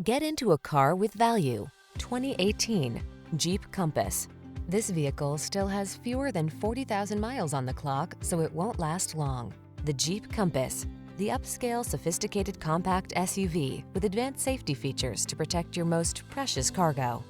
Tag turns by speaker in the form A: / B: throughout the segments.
A: Get into a car with value. 2018 Jeep Compass. This vehicle still has fewer than 40,000 miles on the clock, so it won't last long. The Jeep Compass, the upscale, sophisticated compact SUV with advanced safety features to protect your most precious cargo.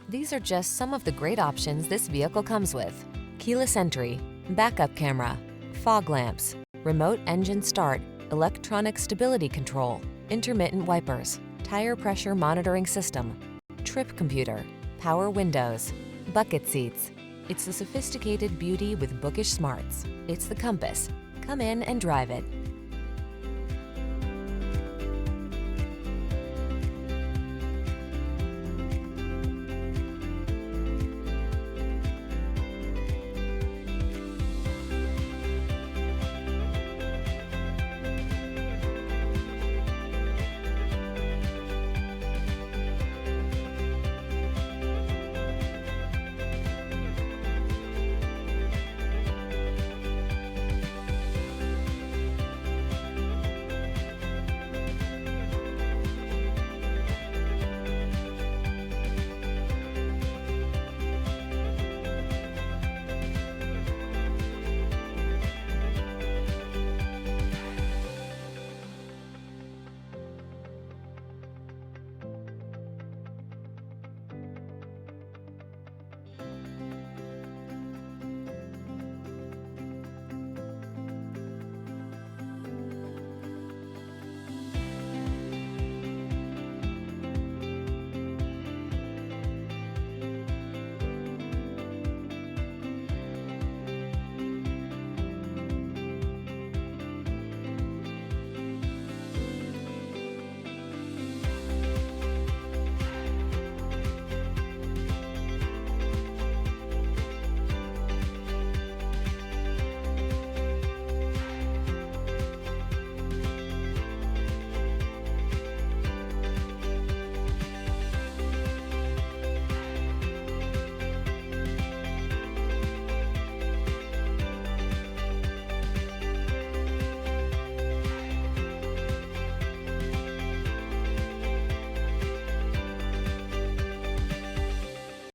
A: These are just some of the great options this vehicle comes with: keyless entry, backup camera, fog lamps, remote engine start, electronic stability control, intermittent wipers, tire pressure monitoring system, trip computer, power windows, bucket seats. It's the sophisticated beauty with bookish smarts. It's the Compass. Come in and drive it.